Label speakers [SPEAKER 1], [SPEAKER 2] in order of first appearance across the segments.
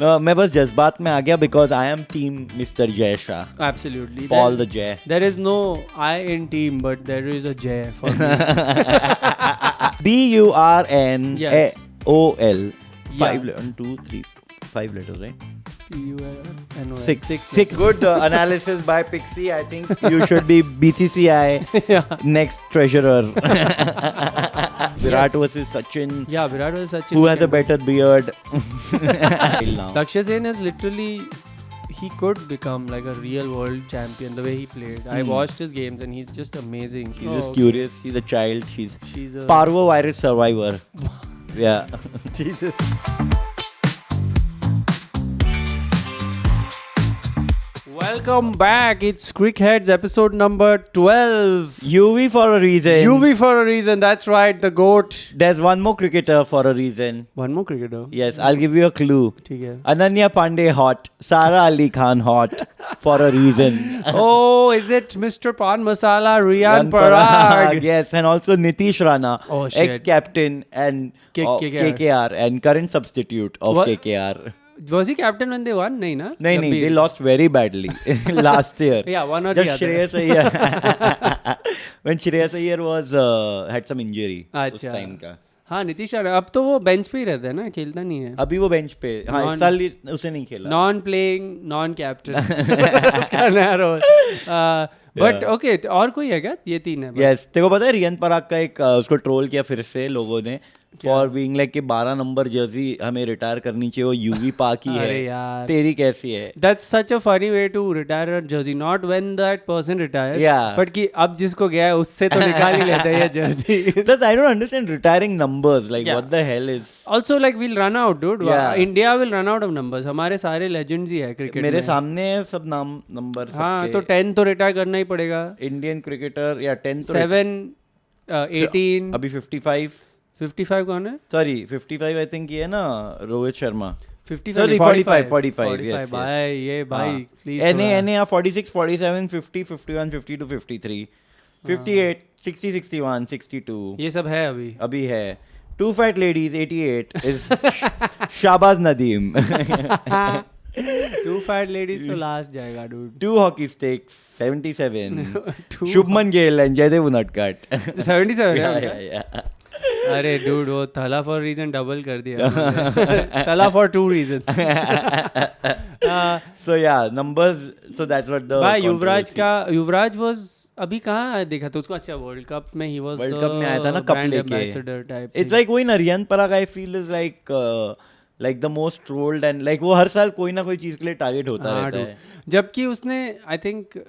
[SPEAKER 1] मैं बस जज्बात में आ गया because I am team Mr. Jay Shah.
[SPEAKER 2] Absolutely.
[SPEAKER 1] Paul the Jay.
[SPEAKER 2] There is no I in team, but there is a J for me.
[SPEAKER 1] BURNAOL.
[SPEAKER 2] Yes.
[SPEAKER 1] 5 letters, right?
[SPEAKER 2] P-U-L-N-O-L.
[SPEAKER 1] Six. Good analysis by Pixie. I think you should be BCCI next treasurer. Virat versus Sachin.
[SPEAKER 2] Yeah, Virat was such
[SPEAKER 1] Who has a better beard?
[SPEAKER 2] Lakshya Sen has literally, he could become like a real world champion the way he played. I watched his games and he's just amazing.
[SPEAKER 1] He's just curious. He's a child.
[SPEAKER 2] She's a
[SPEAKER 1] Parvovirus survivor. Yeah.
[SPEAKER 2] Jesus. Welcome back. It's Crickheads episode number 12.
[SPEAKER 1] UV for a reason.
[SPEAKER 2] UV for a reason. That's right. The GOAT.
[SPEAKER 1] There's one more cricketer for a reason.
[SPEAKER 2] One more cricketer.
[SPEAKER 1] Yes, I'll give you a clue.
[SPEAKER 2] ठीक है.
[SPEAKER 1] Ananya Pandey hot. Sara Ali Khan hot. For a reason.
[SPEAKER 2] Oh, is it Mr. Pan Masala, Riyan Parag?
[SPEAKER 1] Yes, and also Nitish Rana.
[SPEAKER 2] Oh, shit.
[SPEAKER 1] Ex-captain and of
[SPEAKER 2] KKR.
[SPEAKER 1] KKR and current substitute of
[SPEAKER 2] What?
[SPEAKER 1] KKR.
[SPEAKER 2] Was he captain when they won? No, na?
[SPEAKER 1] No, they lost very badly last year.
[SPEAKER 2] Yeah, one or the
[SPEAKER 1] Just
[SPEAKER 2] other.
[SPEAKER 1] Shreyas Iyer. When Shreyas Iyer was had some injury उस
[SPEAKER 2] अच्छा.
[SPEAKER 1] Time का.
[SPEAKER 2] हाँ नीतीश राणा अब तो वो bench पे ही रहता है ना, खेलता नहीं है.
[SPEAKER 1] अभी वो बेंच पे. हाँ, इस साल उसे नहीं खेला.
[SPEAKER 2] नॉन प्लेइंग नॉन कैप्टन उसका नया रोल. बट ओके, और कोई है क्या? ये तीन है बस.
[SPEAKER 1] यस, तेरे को पता है रियन पराग का एक उसको ट्रोल किया फिर से लोगों ने फॉर बीइंग लाइक कि 12 नंबर जर्सी हमें रिटायर करनी चाहिए, वो यूवी पाक ही
[SPEAKER 2] अरे
[SPEAKER 1] है.
[SPEAKER 2] यार.
[SPEAKER 1] तेरी कैसी है?
[SPEAKER 2] That's such a funny way to retire a jersey. Not when that person retires.
[SPEAKER 1] Yeah.
[SPEAKER 2] But कि अब जिसको गया है उससे तो निकाल ही लेते हैं ये jersey.
[SPEAKER 1] Plus, I don't understand retiring numbers. Like,
[SPEAKER 2] Yeah.
[SPEAKER 1] what the hell is...
[SPEAKER 2] Also, like we'll run out, dude.
[SPEAKER 1] Yeah.
[SPEAKER 2] India will run out of numbers. हमारे सारे legends ही है cricket
[SPEAKER 1] मेरे
[SPEAKER 2] में.
[SPEAKER 1] सामने है सब नाम नंबर.
[SPEAKER 2] हाँ, तो 10 तो रिटायर करना ही पड़ेगा.
[SPEAKER 1] इंडियन क्रिकेटर या 10 तो
[SPEAKER 2] 7, 18,
[SPEAKER 1] अभी 55.
[SPEAKER 2] 55 कौन है?
[SPEAKER 1] सॉरी 55 आई थिंक ये है ना रोहित शर्मा.
[SPEAKER 2] 55,
[SPEAKER 1] Sorry, 45, yes,
[SPEAKER 2] भाई ये भाई प्लीज.
[SPEAKER 1] NA 46, 47, 50, 51, 52, 53, 58, 60, 61, 62.
[SPEAKER 2] ये सब है
[SPEAKER 1] अभी है. Two fat ladies 88 is Shahbaz Nadeem.
[SPEAKER 2] Two fat ladies तो लास्ट जाएगा dude.
[SPEAKER 1] 2 hockey sticks 77.
[SPEAKER 2] Two-
[SPEAKER 1] Shubman Gill and Jaydev Unadkat.
[SPEAKER 2] 77
[SPEAKER 1] Yeah,
[SPEAKER 2] है.
[SPEAKER 1] yeah, yeah.
[SPEAKER 2] अरे dude वो तला for reason डबल कर दिया. तला for 2 reasons.
[SPEAKER 1] So yeah, numbers. So that's what the
[SPEAKER 2] भाई युवराज
[SPEAKER 1] controversy.
[SPEAKER 2] का युवराज was अभी कहाँ देखा था उसको? अच्छा वर्ल्ड कप में ही was
[SPEAKER 1] World
[SPEAKER 2] the
[SPEAKER 1] Cup में आया था ना, कप
[SPEAKER 2] brand
[SPEAKER 1] लेके.
[SPEAKER 2] ambassador type
[SPEAKER 1] It's
[SPEAKER 2] thing.
[SPEAKER 1] like वही ना, Riyan Parag I feel is like the most trolled and like वो हर साल कोई ना कोई चीज के लिए टारगेट होता
[SPEAKER 2] हाँ,
[SPEAKER 1] रहता
[SPEAKER 2] dude.
[SPEAKER 1] है.
[SPEAKER 2] जबकि उसने आई थिंक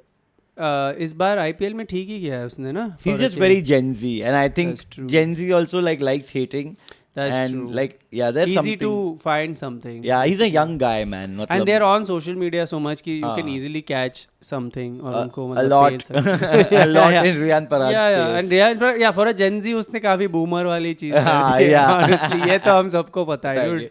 [SPEAKER 2] इस बार आईपीएल में ठीक ही किया है उसने ना.
[SPEAKER 1] He's
[SPEAKER 2] for a
[SPEAKER 1] just
[SPEAKER 2] change.
[SPEAKER 1] very Gen Z and I think
[SPEAKER 2] That's true.
[SPEAKER 1] Gen Z also like likes hating.
[SPEAKER 2] That's
[SPEAKER 1] and
[SPEAKER 2] true.
[SPEAKER 1] like yeah, there's
[SPEAKER 2] Easy
[SPEAKER 1] something.
[SPEAKER 2] to find something.
[SPEAKER 1] Yeah, he's a young guy, man. मतलब,
[SPEAKER 2] And they're on social media so much कि you can
[SPEAKER 1] हाँ.
[SPEAKER 2] easily catch something और उनको
[SPEAKER 1] a
[SPEAKER 2] मतलब
[SPEAKER 1] lot,
[SPEAKER 2] पेल सकते.
[SPEAKER 1] a lot in Riyan Parag's
[SPEAKER 2] Yeah, and
[SPEAKER 1] face.
[SPEAKER 2] Riyan Parag, yeah, for a Gen Z उसने काफी boomer वाली चीज
[SPEAKER 1] हाँ,
[SPEAKER 2] कर दी है.
[SPEAKER 1] yeah.
[SPEAKER 2] Honestly, ये तो हम सबको पता है, dude.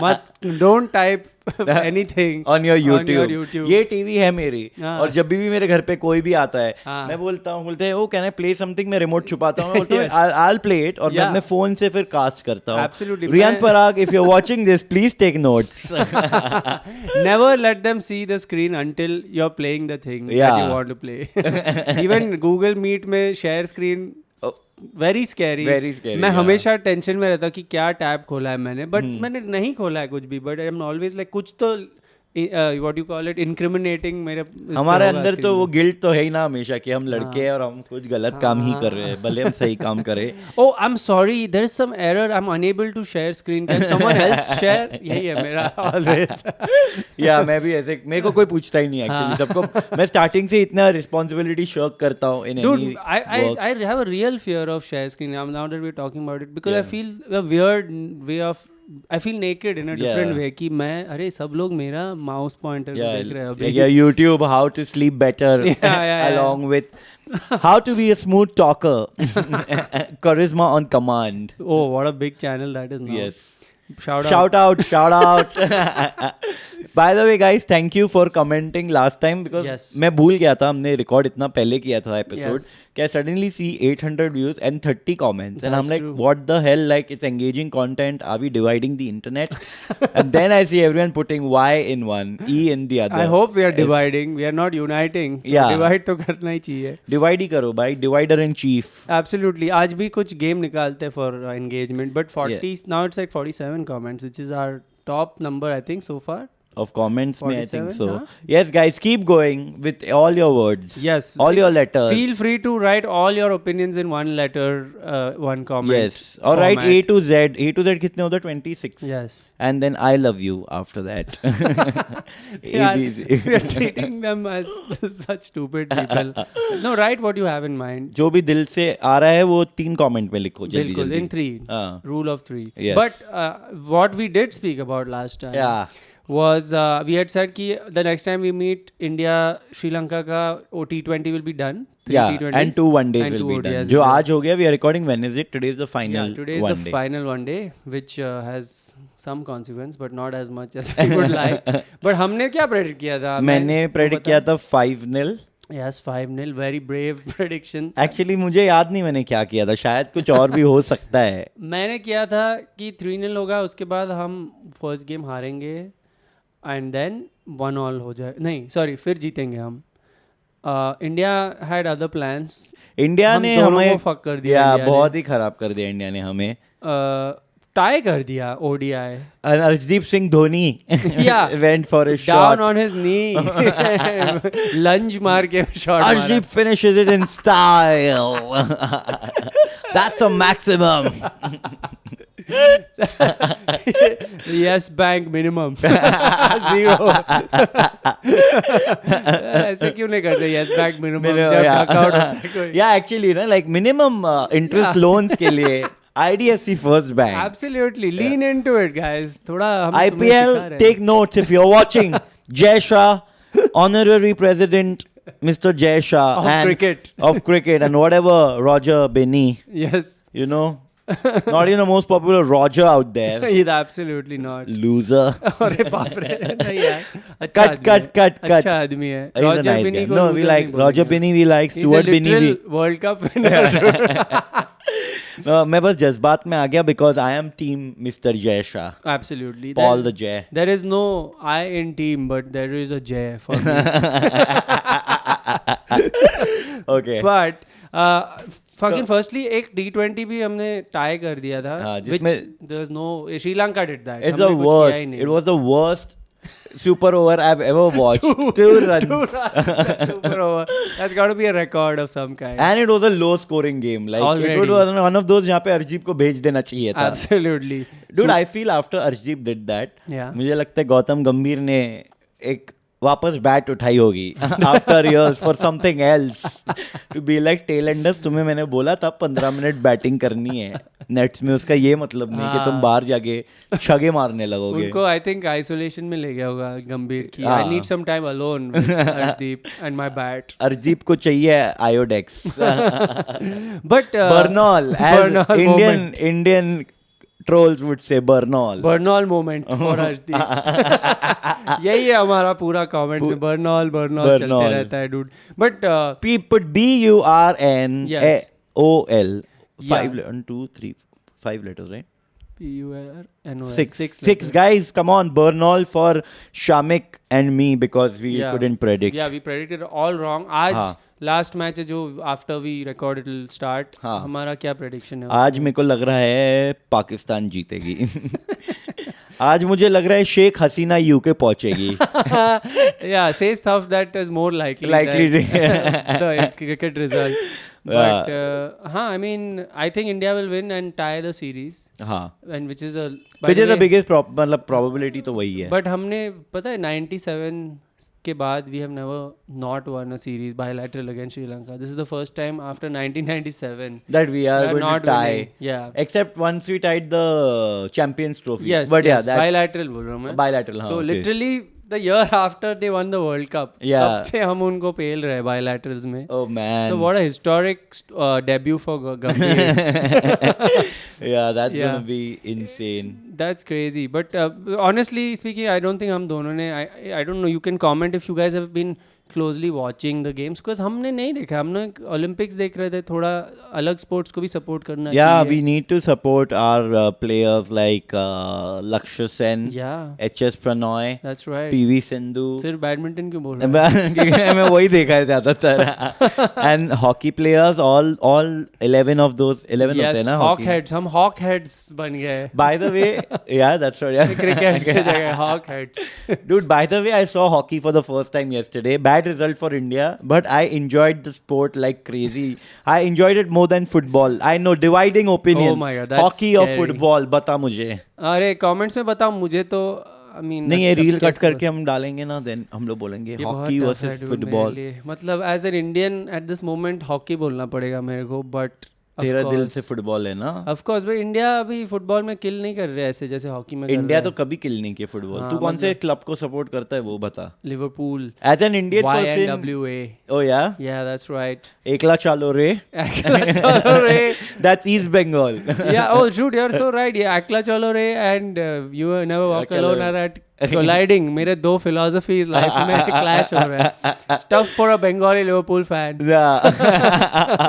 [SPEAKER 2] मत don't type anything
[SPEAKER 1] on your YouTube.
[SPEAKER 2] YouTube.
[SPEAKER 1] ये टीवी है मेरी.
[SPEAKER 2] हाँ.
[SPEAKER 1] और जब भी मेरे घर पे कोई भी आता है,
[SPEAKER 2] हाँ.
[SPEAKER 1] मैं बोलता हैं ओ कैन आई प्ले समथिंग, मैं रिमोट छुपाता हूँ, मैं बोलता हूँ
[SPEAKER 2] Yes.
[SPEAKER 1] I'll play it और मैं
[SPEAKER 2] Yeah.
[SPEAKER 1] अपने फोन से फिर कास्ट करता हूँ.
[SPEAKER 2] Absolutely.
[SPEAKER 1] रियान
[SPEAKER 2] मैं-
[SPEAKER 1] पराग, if you're watching this, please take notes.
[SPEAKER 2] Never let them see the screen until you're playing the thing that
[SPEAKER 1] Yeah.
[SPEAKER 2] you want to play. Even Google Meet में share screen very scary.
[SPEAKER 1] Very scary,
[SPEAKER 2] मैं
[SPEAKER 1] yeah.
[SPEAKER 2] हमेशा tension में रहता हूँ कि क्या tab खोला है मैंने, बट मैंने नहीं खोला है कुछ भी, but I am always like कुछ तो what you call it incriminating मेरे इस पे
[SPEAKER 1] हमारे
[SPEAKER 2] होगा
[SPEAKER 1] अंदर
[SPEAKER 2] screen
[SPEAKER 1] तो वो
[SPEAKER 2] में.
[SPEAKER 1] गिल्ट तो है ही ना हमेशा कि हम लड़के हैं और हम कुछ गलत काम ही कर रहे हैं, भले हम सही काम करें.
[SPEAKER 2] Oh, I'm sorry. There is some error. I'm unable to share screen. Can someone else share? यही है मेरा always.
[SPEAKER 1] या मैं भी ऐसे, मेरे को कोई पूछता ही नहीं एक्चुअली. सबको मैं स्टार्टिंग से इतना रिस्पॉन्सिबिलिटी शर्क करता हूँ in
[SPEAKER 2] Dude,
[SPEAKER 1] any
[SPEAKER 2] I
[SPEAKER 1] work.
[SPEAKER 2] have a real fear of share screen now that we're talking about it, because I
[SPEAKER 1] Yeah.
[SPEAKER 2] feel a weird way of I feel naked in a different
[SPEAKER 1] Yeah.
[SPEAKER 2] way कि मैं अरे सब लोग मेरा mouse pointer को देख रहे हैं अभी.
[SPEAKER 1] yeah, YouTube, how to sleep better,
[SPEAKER 2] yeah.
[SPEAKER 1] along with how to be a smooth talker, charisma on command.
[SPEAKER 2] Oh, what a big channel that is now.
[SPEAKER 1] Yes.
[SPEAKER 2] Shout out.
[SPEAKER 1] Shout out. By the way, guys, thank you for commenting last time because
[SPEAKER 2] Yes.
[SPEAKER 1] मैं भूल गया था, हमने record इतना पहले किया था episode.
[SPEAKER 2] Yes.
[SPEAKER 1] I suddenly see 800 views and 30 comments, and
[SPEAKER 2] That's
[SPEAKER 1] I'm like,
[SPEAKER 2] true.
[SPEAKER 1] what the hell? Like, it's engaging content. Are we dividing the internet? And then I see everyone putting Y in one, E in the other.
[SPEAKER 2] I hope we are
[SPEAKER 1] Yes.
[SPEAKER 2] dividing. We are not uniting.
[SPEAKER 1] Yeah.
[SPEAKER 2] Divide तो करना ही चाहिए.
[SPEAKER 1] Divide ही करो भाई, divider in chief.
[SPEAKER 2] Absolutely. आज भी कुछ game निकालते हैं for engagement, but 40 now it's like 47 comments, which is our top number I think so far.
[SPEAKER 1] Of comments, I think
[SPEAKER 2] 47,
[SPEAKER 1] so.
[SPEAKER 2] huh?
[SPEAKER 1] Yes, guys, keep going with all your words.
[SPEAKER 2] Yes.
[SPEAKER 1] All your letters.
[SPEAKER 2] Feel free to write all your opinions in one letter, one comment.
[SPEAKER 1] Yes. All right,
[SPEAKER 2] format.
[SPEAKER 1] A to Z. A to Z कितने होता है? 26.
[SPEAKER 2] Yes.
[SPEAKER 1] And then I love you after that.
[SPEAKER 2] Yeah,
[SPEAKER 1] ABC.
[SPEAKER 2] we are treating them as such stupid people. No, write what you have in mind.
[SPEAKER 1] जो भी दिल से आ रहा है वो 3 कमेंट में लिखो जल्दी
[SPEAKER 2] बिल्कुल,
[SPEAKER 1] जल्दी.
[SPEAKER 2] in 3.
[SPEAKER 1] हाँ.
[SPEAKER 2] Rule of 3.
[SPEAKER 1] Yes.
[SPEAKER 2] But what we did speak about last time
[SPEAKER 1] Yeah.
[SPEAKER 2] was we had said कि the next time we meet India Sri Lanka का T20 will be done. 3
[SPEAKER 1] Yeah,
[SPEAKER 2] T20s
[SPEAKER 1] and 2 one days
[SPEAKER 2] and
[SPEAKER 1] will
[SPEAKER 2] 2
[SPEAKER 1] be done.
[SPEAKER 2] ODIs
[SPEAKER 1] जो
[SPEAKER 2] will be
[SPEAKER 1] आज हो गया, we are recording Wednesday. Today is the final
[SPEAKER 2] Yeah, today is
[SPEAKER 1] one
[SPEAKER 2] the
[SPEAKER 1] day.
[SPEAKER 2] final one day, which has some consequence, but not as much as we would like. But हमने क्या predict किया था?
[SPEAKER 1] मैंने predict किया था 5-0.
[SPEAKER 2] Yes, 5-0. Very brave prediction.
[SPEAKER 1] Actually मुझे याद नहीं मैंने क्या किया था, शायद कुछ और भी हो सकता है.
[SPEAKER 2] मैंने किया था कि 3-0 होगा, उसके बाद हम फर्स्ट गेम हारेंगे एंड देन 1-1 हो जाए. नहीं, सॉरी, फिर जीतेंगे हम. India had other plans.
[SPEAKER 1] India
[SPEAKER 2] हम
[SPEAKER 1] ने
[SPEAKER 2] दोनों
[SPEAKER 1] हमें
[SPEAKER 2] को fuck कर दिया.
[SPEAKER 1] या
[SPEAKER 2] इंडिया ने.
[SPEAKER 1] बहुत ही खराब कर दिया इंडिया ने हमें.
[SPEAKER 2] टाई कर दिया ODI.
[SPEAKER 1] And Arshdeep Singh Dhoni
[SPEAKER 2] Yeah.
[SPEAKER 1] went for a
[SPEAKER 2] Down
[SPEAKER 1] shot.
[SPEAKER 2] on his knee. Lunge मार के shot मारा.
[SPEAKER 1] Arshdeep finishes it in style. That's a maximum.
[SPEAKER 2] Yes bank minimum. 0. ऐसे क्यों नहीं करते yes bank minimum जब duck out होता है कोई.
[SPEAKER 1] Yeah, actually, ना, like minimum interest loans के लिए IDFC First Bank.
[SPEAKER 2] Absolutely. Lean into it, guys. थोड़ा हम तुम्हें सिखा
[SPEAKER 1] IPL,
[SPEAKER 2] रहे हैं.
[SPEAKER 1] take notes if you're watching. Jai Shah, honorary president, Mr. Jai Shah.
[SPEAKER 2] Of
[SPEAKER 1] and
[SPEAKER 2] cricket.
[SPEAKER 1] Of cricket and whatever Roger Binney,
[SPEAKER 2] Yes.
[SPEAKER 1] you know. Not even the most popular Roger out there.
[SPEAKER 2] He's absolutely not.
[SPEAKER 1] Loser.
[SPEAKER 2] अरे बाप रे. नहीं यार. अच्छा
[SPEAKER 1] Cut,
[SPEAKER 2] आदमी
[SPEAKER 1] cut,
[SPEAKER 2] है.
[SPEAKER 1] cut, cut.
[SPEAKER 2] अच्छा आदमी है.
[SPEAKER 1] He's a
[SPEAKER 2] Roger
[SPEAKER 1] nice
[SPEAKER 2] Binney
[SPEAKER 1] guy.
[SPEAKER 2] को
[SPEAKER 1] No,
[SPEAKER 2] loser
[SPEAKER 1] we like
[SPEAKER 2] नहीं
[SPEAKER 1] Roger
[SPEAKER 2] बोलेंगे.
[SPEAKER 1] Binney, we like
[SPEAKER 2] He's a
[SPEAKER 1] Stuart Binney.
[SPEAKER 2] literal
[SPEAKER 1] भी.
[SPEAKER 2] World Cup winner.
[SPEAKER 1] मैं बस जज्बात में आ गया because I am team Mr. Jai Shah.
[SPEAKER 2] Absolutely.
[SPEAKER 1] Paul the Jai.
[SPEAKER 2] There is no I in team, but there is a J for me.
[SPEAKER 1] Okay.
[SPEAKER 2] But fucking firstly एक T20 भी हमने tie कर दिया था.
[SPEAKER 1] हाँ,
[SPEAKER 2] Which
[SPEAKER 1] जिसमें-
[SPEAKER 2] there was no. Sri Lanka did that.
[SPEAKER 1] It's
[SPEAKER 2] हमने
[SPEAKER 1] the
[SPEAKER 2] कुछ किया
[SPEAKER 1] worst.
[SPEAKER 2] ही नहीं.
[SPEAKER 1] It was the worst super over I've ever watched. 2 runs.
[SPEAKER 2] Super over. That's got to be a record of some kind.
[SPEAKER 1] And it was a low scoring game. Like
[SPEAKER 2] Already.
[SPEAKER 1] it was one of those जहाँ पे अर्शदीप को भेज देना चाहिए था.
[SPEAKER 2] Absolutely.
[SPEAKER 1] Dude, I feel after Arshdeep did that,
[SPEAKER 2] Yeah.
[SPEAKER 1] मुझे लगता है गौतम गंभीर ने एक वापस बैट उठाई होगी after years for something else to be like tail enders. तुम्हें मैंने बोला था 15 मिनट बैटिंग करनी है नेट्स में, उसका ये मतलब नहीं कि तुम बाहर जाके छगे मारने लगोगे.
[SPEAKER 2] उनको आई थिंक आइसोलेशन में ले गया होगा गंभीर की.
[SPEAKER 1] हाँ.
[SPEAKER 2] I need some time alone with Arshdeep and my bat.
[SPEAKER 1] Arshdeep को चाहिए Iodex.
[SPEAKER 2] But
[SPEAKER 1] Bernal, as
[SPEAKER 2] Bernal
[SPEAKER 1] Indian
[SPEAKER 2] moment.
[SPEAKER 1] Indian trolls would say Bernal.
[SPEAKER 2] Burnol moment for Arshdeep. यही है हमारा पूरा कमेंट में. बर्नॉल बर्नॉल चलते
[SPEAKER 1] Bernal.
[SPEAKER 2] रहता है dude. But
[SPEAKER 1] Put BURNOL.
[SPEAKER 2] Yes.
[SPEAKER 1] 5
[SPEAKER 2] Yeah.
[SPEAKER 1] 1 2 3 5 letters, right?
[SPEAKER 2] PURNOL.
[SPEAKER 1] Six guys, come on, Bernal for Shamik and me because we
[SPEAKER 2] Yeah.
[SPEAKER 1] couldn't predict.
[SPEAKER 2] Yeah, we predicted all wrong. आज
[SPEAKER 1] हाँ.
[SPEAKER 2] लास्ट मैच है जो after we record it will start.
[SPEAKER 1] हाँ.
[SPEAKER 2] हमारा क्या prediction है?
[SPEAKER 1] आज मेरे को लग रहा है पाकिस्तान जीतेगी. आज मुझे लग रहा है शेख हसीना यूके पहुंचेगी.
[SPEAKER 2] Yeah, say stuff that is more likely
[SPEAKER 1] Likely
[SPEAKER 2] than the cricket result. But हाँ, I mean, I think India will win and tie the series.
[SPEAKER 1] हाँ.
[SPEAKER 2] And which is a
[SPEAKER 1] Which is the biggest मतलब probability तो वही है.
[SPEAKER 2] But हमने पता है 97 के बाद we have never not won a series bilateral against Sri Lanka. This is the first time after 1997
[SPEAKER 1] that we are going
[SPEAKER 2] not
[SPEAKER 1] to tie.
[SPEAKER 2] winning. Yeah.
[SPEAKER 1] Except once we tied the Champions Trophy.
[SPEAKER 2] Yes.
[SPEAKER 1] But
[SPEAKER 2] yes,
[SPEAKER 1] yeah, that's
[SPEAKER 2] bilateral बोल रहा हूँ मैं.
[SPEAKER 1] bilateral.
[SPEAKER 2] So
[SPEAKER 1] okay.
[SPEAKER 2] literally the year after they won the World Cup.
[SPEAKER 1] Yeah.
[SPEAKER 2] तब से हम उनको पेल रहे bilaterals में.
[SPEAKER 1] Oh man.
[SPEAKER 2] So what a historic debut for Gambhir.
[SPEAKER 1] Yeah, that's
[SPEAKER 2] Yeah.
[SPEAKER 1] gonna be insane.
[SPEAKER 2] That's crazy. But honestly speaking, I don't think हम दोनों ने I don't know. You can comment if you guys have been closely watching the games because हमने नहीं देखा. हम लोग Olympics देख रहे थे. थोड़ा अलग sports को भी support करना
[SPEAKER 1] Yeah,
[SPEAKER 2] चाहिए.
[SPEAKER 1] we need to support our players like Lakshya Sen,
[SPEAKER 2] Yeah,
[SPEAKER 1] HS Pranoy,
[SPEAKER 2] that's right.
[SPEAKER 1] PV Sindhu.
[SPEAKER 2] सिर्फ बैडमिंटन क्यों बोल रहे हैं?
[SPEAKER 1] क्योंकि मैं वही देखा है ज्यादातर. And hockey players, all 11 of those 11 होते
[SPEAKER 2] Yes,
[SPEAKER 1] हैं ना
[SPEAKER 2] hawk
[SPEAKER 1] hockey.
[SPEAKER 2] heads. हम hawk heads बन गए.
[SPEAKER 1] By the way, yeah, that's right. Yeah.
[SPEAKER 2] Cricket से जगह hawk heads.
[SPEAKER 1] Dude, by the way, I saw hockey for the first time yesterday. Bad result for India, but I enjoyed the sport like crazy. I enjoyed it more than football. I know, dividing opinion.
[SPEAKER 2] Oh my God, that's
[SPEAKER 1] hockey or
[SPEAKER 2] scary.
[SPEAKER 1] football, बता मुझे.
[SPEAKER 2] अरे comments में बताओ मुझे तो I mean
[SPEAKER 1] नहीं, ये
[SPEAKER 2] तब
[SPEAKER 1] रील कट
[SPEAKER 2] कैसे
[SPEAKER 1] करके हम डालेंगे ना, देन हम लोग बोलेंगे
[SPEAKER 2] ये बहुत
[SPEAKER 1] हॉकी
[SPEAKER 2] tough है
[SPEAKER 1] वर्सेस
[SPEAKER 2] dude
[SPEAKER 1] फुटबॉल.
[SPEAKER 2] मेरे लिए. मतलब as an Indian at this moment hockey बोलना पड़ेगा मेरे को बट
[SPEAKER 1] तेरा दिल से फुटबॉल है ना.
[SPEAKER 2] ऑफ कोर्स भाई इंडिया अभी फुटबॉल में किल नहीं कर रहे ऐसे जैसे हॉकी में कर
[SPEAKER 1] इंडिया
[SPEAKER 2] रहे
[SPEAKER 1] तो कभी किल नहीं किया फुटबॉल.
[SPEAKER 2] हाँ,
[SPEAKER 1] तू कौन से क्लब को सपोर्ट करता है वो बता.
[SPEAKER 2] हैं. Liverpool
[SPEAKER 1] as an Indian person.
[SPEAKER 2] YNWA.
[SPEAKER 1] Oh yeah
[SPEAKER 2] Yeah, that's right.
[SPEAKER 1] एकला चालो रे.
[SPEAKER 2] Cholo Re.
[SPEAKER 1] That's East Bengal.
[SPEAKER 2] Yeah, oh shoot, you're so right. Yeah, Akla Cholo Re and You Never Walk
[SPEAKER 1] Akla-
[SPEAKER 2] Alone are at colliding. मेरे दो philosophies life में clash हो रहे हैं. It's tough for a Bengali Liverpool fan.
[SPEAKER 1] Yeah.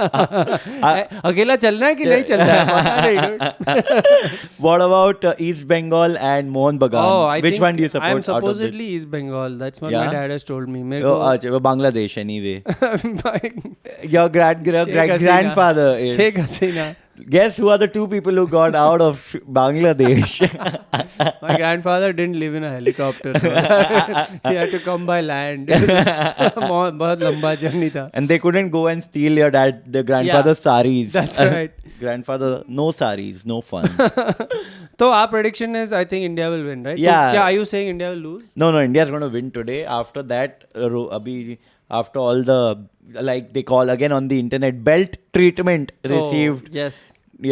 [SPEAKER 2] अकेला चलना है कि नहीं चल रहा है? पता नहीं, dude.
[SPEAKER 1] What about East Bengal and Mohan Bagan?
[SPEAKER 2] Oh, I
[SPEAKER 1] Which
[SPEAKER 2] think
[SPEAKER 1] one do you support
[SPEAKER 2] I'm
[SPEAKER 1] out of this?
[SPEAKER 2] supposedly East Bengal. That's what
[SPEAKER 1] Yeah?
[SPEAKER 2] my dad has told me. मेरे
[SPEAKER 1] Oh,
[SPEAKER 2] को
[SPEAKER 1] अच्छा, वो Bangladesh anyway.
[SPEAKER 2] Sheikh
[SPEAKER 1] Your grandfather is.
[SPEAKER 2] Hasina.
[SPEAKER 1] Guess who are the two people who got out of Bangladesh?
[SPEAKER 2] My grandfather didn't live in a helicopter. He had to come by land. बहुत लंबा journey था.
[SPEAKER 1] And they couldn't go and steal your the grandfather's saris.
[SPEAKER 2] That's right.
[SPEAKER 1] Grandfather, no saris, no fun.
[SPEAKER 2] तो our prediction is I think India will win, right?
[SPEAKER 1] Yeah.
[SPEAKER 2] तो क्या are you saying India will lose?
[SPEAKER 1] No, India's going to win today. After that, after all the, like they call again on the internet, belt treatment received.
[SPEAKER 2] Oh, yes.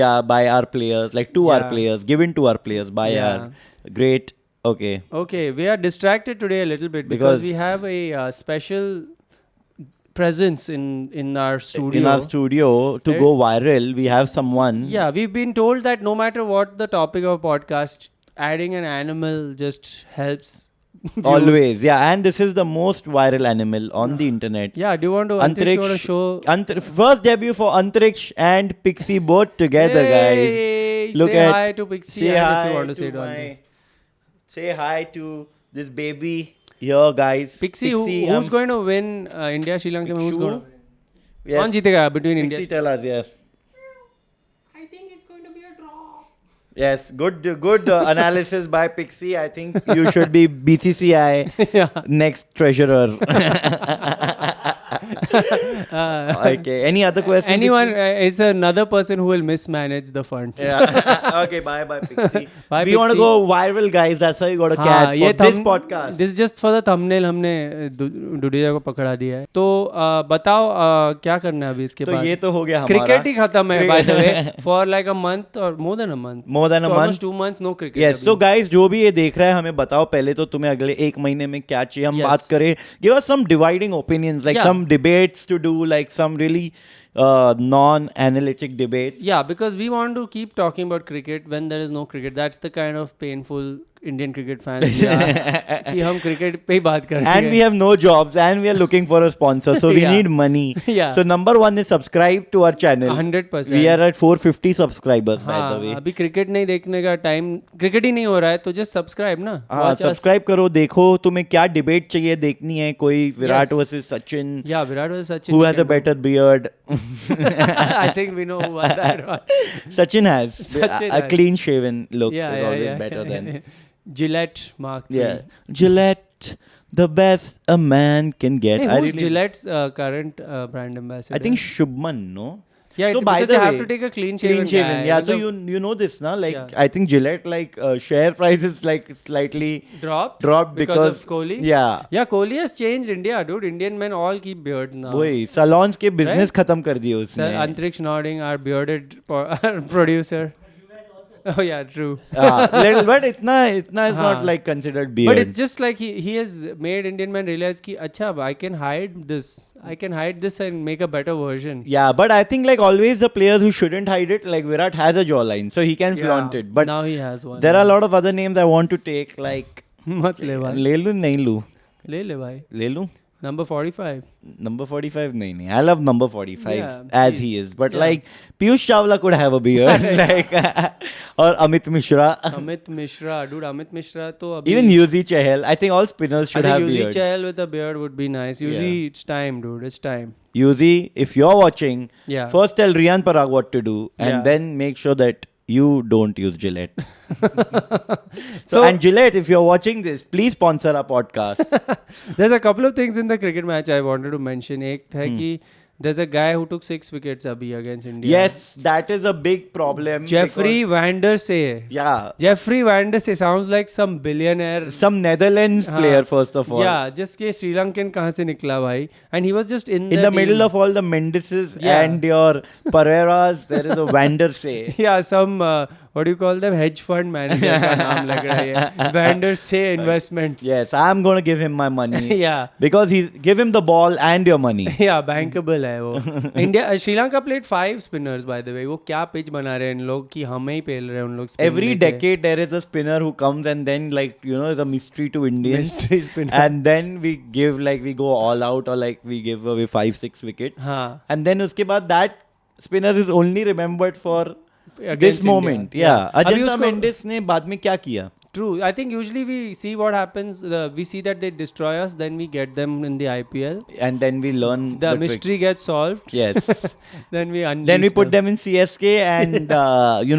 [SPEAKER 1] Yeah, by our players, like to our
[SPEAKER 2] Yeah.
[SPEAKER 1] players, given to our players by
[SPEAKER 2] Yeah.
[SPEAKER 1] our great. Okay.
[SPEAKER 2] Okay, we are distracted today a little bit because we have a special presence in our studio.
[SPEAKER 1] In our studio, to
[SPEAKER 2] Right.
[SPEAKER 1] go viral, we have someone.
[SPEAKER 2] Yeah, we've been told that no matter what the topic of podcast, adding an animal just helps. views.
[SPEAKER 1] Always, yeah, and this is the most viral animal on the internet.
[SPEAKER 2] Yeah, do you want to Antriksh want to show?
[SPEAKER 1] First debut for Antriksh and Pixie both together, guys.
[SPEAKER 2] Hey,
[SPEAKER 1] Look
[SPEAKER 2] say
[SPEAKER 1] at-
[SPEAKER 2] hi to Pixie
[SPEAKER 1] Say
[SPEAKER 2] and
[SPEAKER 1] hi
[SPEAKER 2] if you want to say
[SPEAKER 1] to
[SPEAKER 2] it on.
[SPEAKER 1] Say hi to this baby here, guys.
[SPEAKER 2] Pixie, who's going to win India Sri Lanka? Who's
[SPEAKER 1] Pikshu?
[SPEAKER 2] going to win?
[SPEAKER 1] Yes.
[SPEAKER 2] कौन जीतेगा between
[SPEAKER 1] Pixie,
[SPEAKER 2] India?
[SPEAKER 1] tell us, yes.
[SPEAKER 2] I think it's going to be a draw.
[SPEAKER 1] Yes, good analysis by Pixie. I think you should be BCCI
[SPEAKER 2] Yeah.
[SPEAKER 1] next treasurer. Okay. Any other question?
[SPEAKER 2] Anyone,
[SPEAKER 1] Pixie?
[SPEAKER 2] it's another person who will mismanage the funds.
[SPEAKER 1] Yeah. Okay. Bye, Pixie.
[SPEAKER 2] Bye,
[SPEAKER 1] we want to
[SPEAKER 2] Pixie.
[SPEAKER 1] go viral, guys. That's why we got a
[SPEAKER 2] हाँ,
[SPEAKER 1] cat
[SPEAKER 2] ये
[SPEAKER 1] for this podcast.
[SPEAKER 2] This is just for the thumbnail हमने डुडिया को पकड़ा दिया है. तो बताओ क्या करना है अभी इसके
[SPEAKER 1] तो
[SPEAKER 2] बाद?
[SPEAKER 1] ये तो हो गया हमारा.
[SPEAKER 2] क्रिकेट ही खत्म है by the way for like a month or more than a month.
[SPEAKER 1] More than a month.
[SPEAKER 2] Almost 2 months no cricket.
[SPEAKER 1] Yes, so guys, जो भी ये देख रहा है हमें बताओ पहले तो तुम्हें अगले एक महीने में क्या चाहिए हम
[SPEAKER 2] Yes.
[SPEAKER 1] बात करें. Give us some dividing opinions, like
[SPEAKER 2] Yeah.
[SPEAKER 1] some debates to do, like some really non-analytic debates.
[SPEAKER 2] Yeah, because we want to keep talking about cricket when there is no cricket. That's the kind of painful Indian cricket fans we are कि हम cricket पे ही बात कर रहे
[SPEAKER 1] And
[SPEAKER 2] हैं.
[SPEAKER 1] we have no jobs and we are looking for a sponsor, so we
[SPEAKER 2] Yeah.
[SPEAKER 1] need money.
[SPEAKER 2] Yeah.
[SPEAKER 1] So number one is subscribe to our channel.
[SPEAKER 2] 100%.
[SPEAKER 1] We are at 450 subscribers, by the
[SPEAKER 2] हाँ,
[SPEAKER 1] way.
[SPEAKER 2] अभी cricket नहीं देखने का time cricket ही नहीं हो रहा है तो जस्ट सब्सक्राइब ना.
[SPEAKER 1] हाँ,
[SPEAKER 2] Watch us.
[SPEAKER 1] सब्सक्राइब करो, देखो तुम्हें क्या डिबेट चाहिए देखनी है. कोई Virat
[SPEAKER 2] Yes.
[SPEAKER 1] Versus Sachin.
[SPEAKER 2] Yeah, Virat was Sachin.
[SPEAKER 1] Who
[SPEAKER 2] we
[SPEAKER 1] has a
[SPEAKER 2] can do.
[SPEAKER 1] better beard?
[SPEAKER 2] I think we know who won that one.
[SPEAKER 1] Sachin has.
[SPEAKER 2] Sachin
[SPEAKER 1] A
[SPEAKER 2] has.
[SPEAKER 1] clean shaven look
[SPEAKER 2] Yeah,
[SPEAKER 1] is
[SPEAKER 2] yeah,
[SPEAKER 1] always
[SPEAKER 2] yeah.
[SPEAKER 1] better than.
[SPEAKER 2] Gillette Mark 3.
[SPEAKER 1] Yeah. Gillette, the best a man can get.
[SPEAKER 2] Hey,
[SPEAKER 1] I
[SPEAKER 2] who's
[SPEAKER 1] really-
[SPEAKER 2] Gillette's current brand ambassador?
[SPEAKER 1] I think Shubman, no?
[SPEAKER 2] Yeah,
[SPEAKER 1] So by
[SPEAKER 2] because
[SPEAKER 1] the
[SPEAKER 2] they have
[SPEAKER 1] way,
[SPEAKER 2] to take a clean shaven.
[SPEAKER 1] Clean shaven,
[SPEAKER 2] guy.
[SPEAKER 1] yeah. So
[SPEAKER 2] मतलब
[SPEAKER 1] you know this, na? Like
[SPEAKER 2] Yeah.
[SPEAKER 1] I think Gillette like share price is like slightly
[SPEAKER 2] dropped
[SPEAKER 1] because
[SPEAKER 2] of Kohli.
[SPEAKER 1] Yeah.
[SPEAKER 2] Yeah, Kohli has changed India, dude. Indian men all keep beards now.
[SPEAKER 1] वही salons के business
[SPEAKER 2] Right?
[SPEAKER 1] खत्म कर दिए
[SPEAKER 2] Sir,
[SPEAKER 1] उसने.
[SPEAKER 2] Antriksh nodding, our bearded our producer. Oh yeah, true.
[SPEAKER 1] Little, but itna is not
[SPEAKER 2] हाँ.
[SPEAKER 1] like considered beard.
[SPEAKER 2] But it's just like he has made Indian man realize कि अच्छा I can hide this and make a better version.
[SPEAKER 1] Yeah, but I think like always the players who shouldn't hide it, like Virat has a jawline, so he can flaunt it. But
[SPEAKER 2] now he has one.
[SPEAKER 1] there are a lot of other names I want to take, like
[SPEAKER 2] मत ले भाई.
[SPEAKER 1] ले लूं नहीं लूं
[SPEAKER 2] ले भाई.
[SPEAKER 1] ले लूं
[SPEAKER 2] Number 45.
[SPEAKER 1] number 45 नहीं I love number 45
[SPEAKER 2] Yeah,
[SPEAKER 1] as
[SPEAKER 2] please.
[SPEAKER 1] he is, but
[SPEAKER 2] Yeah.
[SPEAKER 1] like Piyush Chawla could have a beard like or Amit Mishra.
[SPEAKER 2] Amit Mishra, dude. Amit Mishra तो अभी.
[SPEAKER 1] Even Yuzi Chahal, I think all spinners
[SPEAKER 2] I
[SPEAKER 1] should
[SPEAKER 2] think
[SPEAKER 1] have
[SPEAKER 2] Yuzi
[SPEAKER 1] beards.
[SPEAKER 2] Chahal with a beard would be nice. Yuzi,
[SPEAKER 1] Yeah.
[SPEAKER 2] it's time, dude. It's time.
[SPEAKER 1] Yuzi, if you're watching,
[SPEAKER 2] Yeah.
[SPEAKER 1] first tell Rian Parag what to do, and
[SPEAKER 2] Yeah.
[SPEAKER 1] then make sure that you don't use Gillette.
[SPEAKER 2] So-
[SPEAKER 1] and Gillette, if you're watching this, please sponsor our podcast.
[SPEAKER 2] There's a couple of things in the cricket match I wanted to mention. एक है कि there's a guy who took 6 wickets abhi against India.
[SPEAKER 1] Yes, that is a big problem.
[SPEAKER 2] Jeffrey
[SPEAKER 1] because-
[SPEAKER 2] Van der Sey.
[SPEAKER 1] Yeah.
[SPEAKER 2] Jeffrey Van der Sey sounds like some billionaire.
[SPEAKER 1] Some Netherlands
[SPEAKER 2] हाँ.
[SPEAKER 1] player, first of all.
[SPEAKER 2] Yeah, just के Sri Lankan कहाँ से निकला भाई? And he was just in
[SPEAKER 1] In the middle
[SPEAKER 2] team.
[SPEAKER 1] of all the Mendises
[SPEAKER 2] Yeah.
[SPEAKER 1] and your Pereiras, there is a Van der Sey.
[SPEAKER 2] Yeah, some what do you call them? Hedge fund manager का नाम लग रहा है. Van der Sey Investments.
[SPEAKER 1] Yes, I'm going to give him my money.
[SPEAKER 2] Yeah.
[SPEAKER 1] Because give him the ball and your money.
[SPEAKER 2] Yeah, bankable है वो. India, Sri-Lanka played 5 spinners by the way. वो क्या pitch बना रहे हैं इन लोग कि हमें ही पेल रहे हैं उन लोग. spin
[SPEAKER 1] Every
[SPEAKER 2] देके.
[SPEAKER 1] decade there is a spinner who comes and then like is a mystery to Indians.
[SPEAKER 2] Mystery spinner.
[SPEAKER 1] And then we go all out or like we give away 5-6 wickets.
[SPEAKER 2] हाँ.
[SPEAKER 1] And then उसके बाद that spinner is only remembered for
[SPEAKER 2] Against
[SPEAKER 1] this
[SPEAKER 2] India.
[SPEAKER 1] moment. Yeah.
[SPEAKER 2] अभी
[SPEAKER 1] Ajanta
[SPEAKER 2] उसको-
[SPEAKER 1] Mendes ने बाद में क्या किया?
[SPEAKER 2] True. I think usually we see what happens. We see that they destroy us, then we get them in the IPL.
[SPEAKER 1] And then we learn
[SPEAKER 2] The
[SPEAKER 1] the
[SPEAKER 2] mystery
[SPEAKER 1] tricks.
[SPEAKER 2] gets solved.
[SPEAKER 1] Yes.
[SPEAKER 2] Then we unleash
[SPEAKER 1] Then we put them in CSK and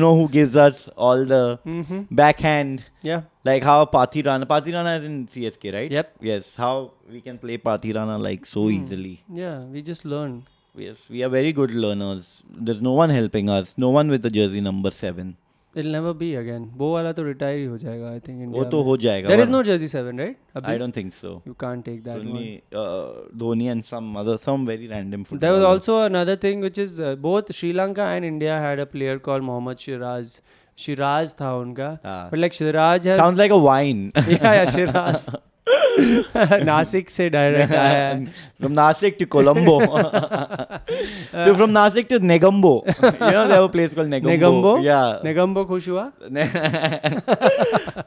[SPEAKER 1] who gives us all the
[SPEAKER 2] Mm-hmm.
[SPEAKER 1] backhand.
[SPEAKER 2] Yeah.
[SPEAKER 1] Like how Pathi Rana is in CSK, right?
[SPEAKER 2] Yep.
[SPEAKER 1] Yes, how we can play Pathi Rana like so easily.
[SPEAKER 2] Yeah. We just learn.
[SPEAKER 1] Yes, we are very good learners. There's no one helping us. No one with the jersey number 7.
[SPEAKER 2] It'll never be again. वो वाला तो retire ही हो जाएगा. I think India.
[SPEAKER 1] वो तो
[SPEAKER 2] में.
[SPEAKER 1] हो जाएगा.
[SPEAKER 2] There is
[SPEAKER 1] वरना-
[SPEAKER 2] no jersey 7, right?
[SPEAKER 1] I don't think so.
[SPEAKER 2] You can't take that one.
[SPEAKER 1] Only Dhoni and some very random footballer.
[SPEAKER 2] There was also another thing which is both Sri Lanka and India had a player called Mohammad Shiraz. Shiraz था उनका.
[SPEAKER 1] Ah.
[SPEAKER 2] But like Shiraz has.
[SPEAKER 1] Sounds like a wine.
[SPEAKER 2] yeah, Shiraz. Nashik से direct आया है.
[SPEAKER 1] From Nasik to Colombo. From Nasik to Negombo. They have a place called Negombo.
[SPEAKER 2] Negombo?
[SPEAKER 1] Yeah.
[SPEAKER 2] Negombo खुश हुआ?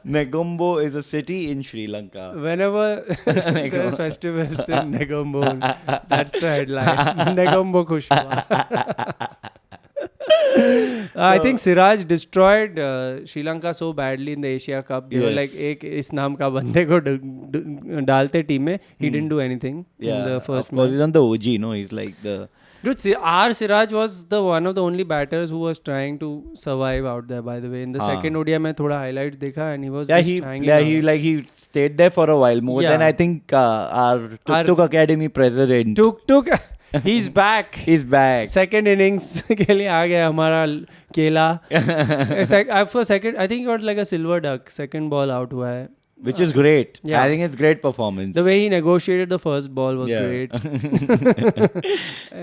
[SPEAKER 1] Negombo is a city in Sri Lanka.
[SPEAKER 2] Whenever there are festivals in Negombo, that's the headline. Negombo खुश हुआ. I think Siraj destroyed Sri Lanka so badly in the Asia Cup. They were
[SPEAKER 1] Yes.
[SPEAKER 2] like एक इस नाम का बंदे को डालते team में. He didn't do anything
[SPEAKER 1] Yeah.
[SPEAKER 2] in the first
[SPEAKER 1] Of course,
[SPEAKER 2] match.
[SPEAKER 1] he's on the OG, no? He's like the...
[SPEAKER 2] Dude, R. Siraj was the one of the only batters who was trying to survive out there. By the way, in the second ODI में थोड़ा highlights देखा and he was just hanging out.
[SPEAKER 1] he stayed there for a while more
[SPEAKER 2] Yeah.
[SPEAKER 1] than I think our Tuk Tuk Academy president.
[SPEAKER 2] Tuk he's back.
[SPEAKER 1] He's back.
[SPEAKER 2] Second innings के लिए आ गया हमारा केला. For second, I think he got like a silver duck. Second ball out हुआ है.
[SPEAKER 1] Which is great.
[SPEAKER 2] Yeah.
[SPEAKER 1] I think it's great performance.
[SPEAKER 2] The way he negotiated the first ball was
[SPEAKER 1] Yeah.
[SPEAKER 2] great.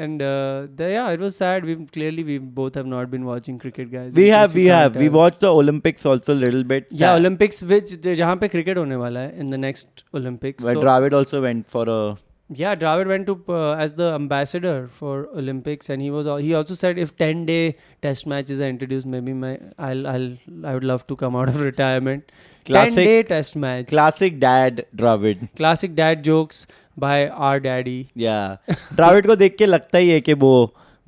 [SPEAKER 2] And it was sad. We both have not been watching cricket, guys.
[SPEAKER 1] We
[SPEAKER 2] in
[SPEAKER 1] have.
[SPEAKER 2] case you can't
[SPEAKER 1] We
[SPEAKER 2] tell.
[SPEAKER 1] watched the Olympics also a little bit.
[SPEAKER 2] Yeah, Olympics which जहाँ पे cricket होने वाला है in the next Olympics.
[SPEAKER 1] Where
[SPEAKER 2] So,
[SPEAKER 1] Dravid also went for a...
[SPEAKER 2] yeah, Dravid went to as the ambassador for Olympics, and he also said if 10-day test matches are introduced, maybe I would love to come out of retirement.
[SPEAKER 1] Classic-
[SPEAKER 2] 10-day test match.
[SPEAKER 1] Classic dad Dravid.
[SPEAKER 2] Classic dad jokes by our daddy.
[SPEAKER 1] Yeah. Dravid को देख के लगता ही है कि वो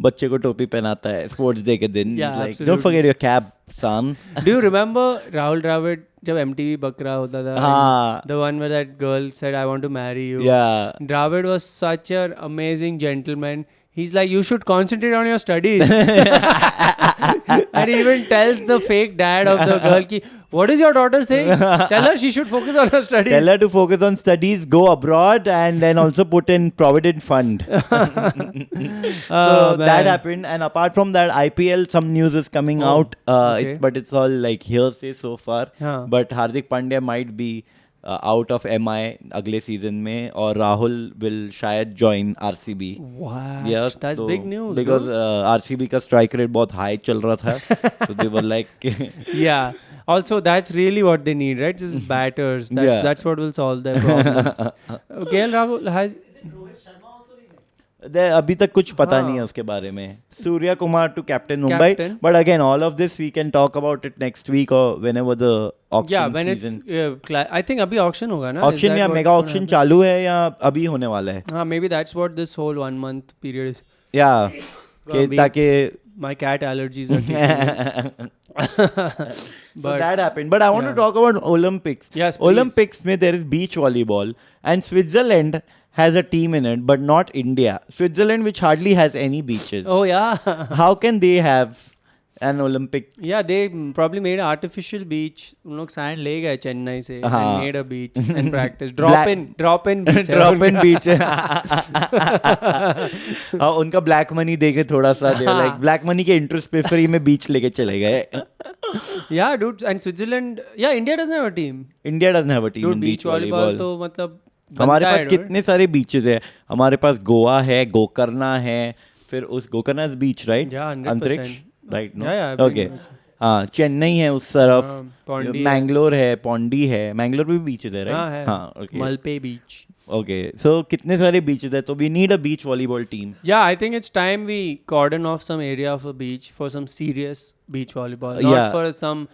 [SPEAKER 1] बच्चे को टोपी पहनाता है स्पोर्ट्स डे के दिन.
[SPEAKER 2] Yeah,
[SPEAKER 1] Like,
[SPEAKER 2] absolutely.
[SPEAKER 1] don't forget your cap, son.
[SPEAKER 2] Do you remember Rahul Dravid जब MTV बकरा होता था?
[SPEAKER 1] हाँ.
[SPEAKER 2] The one where that girl said, I want to marry you.
[SPEAKER 1] Yeah.
[SPEAKER 2] Dravid was such an amazing gentleman. He's like, you should concentrate on your studies. And he even tells the fake dad of the girl, ki, what is your daughter saying? Tell her she should focus on her studies.
[SPEAKER 1] Tell her to focus on studies, go abroad, and then also put in Provident Fund. So that happened. And apart from that, IPL, some news is coming
[SPEAKER 2] Oh,
[SPEAKER 1] out.
[SPEAKER 2] okay.
[SPEAKER 1] But it's all like hearsay so far.
[SPEAKER 2] हाँ.
[SPEAKER 1] But Hardik Pandya might be out of MI अगले season में, और Rahul will शायद join RCB.
[SPEAKER 2] What?
[SPEAKER 1] Yes,
[SPEAKER 2] That's
[SPEAKER 1] तो
[SPEAKER 2] big news.
[SPEAKER 1] because
[SPEAKER 2] no?
[SPEAKER 1] RCB का strike rate बहुत high चल रहा था, so they were like
[SPEAKER 2] Yeah. Also, that's really what they need, right? Just batters. That's what will solve their problems. KL Rahul has.
[SPEAKER 1] अभी तक कुछ पता नहीं है उसके बारे में. Surya Kumar to captain Mumbai,
[SPEAKER 2] Captain.
[SPEAKER 1] but again all of this we can talk about it next week or whenever the auction
[SPEAKER 2] Yeah, when
[SPEAKER 1] season.
[SPEAKER 2] it's. I think अभी auction होगा ना.
[SPEAKER 1] Auction या मेगा ऑक्शन चालू है या अभी होने वाला है?
[SPEAKER 2] हाँ, maybe that's what this whole 1 month period is.
[SPEAKER 1] Yeah, कि
[SPEAKER 2] अभी
[SPEAKER 1] ताकि
[SPEAKER 2] My cat allergies are kicking in.
[SPEAKER 1] So that happened. But I want to talk about Olympics.
[SPEAKER 2] Yes, please.
[SPEAKER 1] Olympics में there is beach volleyball and Switzerland has a team in it, but not India. Switzerland, which hardly has any beaches.
[SPEAKER 2] Oh yeah.
[SPEAKER 1] How can they have an Olympic?
[SPEAKER 2] Yeah, they probably made an artificial beach. उन लोग sand ले गए चेन्नई से
[SPEAKER 1] हाँ.
[SPEAKER 2] and made a beach and practice. Drop in beach. है
[SPEAKER 1] Drop in
[SPEAKER 2] उनका.
[SPEAKER 1] beach. हाँ, उनका black money देके थोड़ा सा दे, like black money के interest पे free में beach लेके चले गए.
[SPEAKER 2] Yeah, dude. And Switzerland. Yeah, India doesn't have a team.
[SPEAKER 1] India doesn't have a team
[SPEAKER 2] Dude,
[SPEAKER 1] in
[SPEAKER 2] beach volleyball तो मतलब
[SPEAKER 1] हमारे
[SPEAKER 2] बनता
[SPEAKER 1] पास
[SPEAKER 2] है,
[SPEAKER 1] कितने सारे बीचेस है. हमारे पास गोवा है, गोकर्णा है, फिर उस गोकर्णा बीच right,
[SPEAKER 2] Yeah, 100%.
[SPEAKER 1] Antariksh right no.
[SPEAKER 2] Yeah, yeah, I've been
[SPEAKER 1] okay,
[SPEAKER 2] watching.
[SPEAKER 1] हाँ, चेन्नई है उस तरफ,
[SPEAKER 2] पौंडी है.
[SPEAKER 1] मैंगलोर है, पौंडी है. मैंगलोर भी बीच है
[SPEAKER 2] हाँ,
[SPEAKER 1] राइट.
[SPEAKER 2] है.
[SPEAKER 1] हाँ, ओके
[SPEAKER 2] मलपे बीच.
[SPEAKER 1] ओके. सो कितने सारे बीचेस है, तो we need a beach volleyball team.
[SPEAKER 2] Yeah, I think it's time we cordon off some area of a beach for some serious beach volleyball. Not
[SPEAKER 1] Yeah.
[SPEAKER 2] for some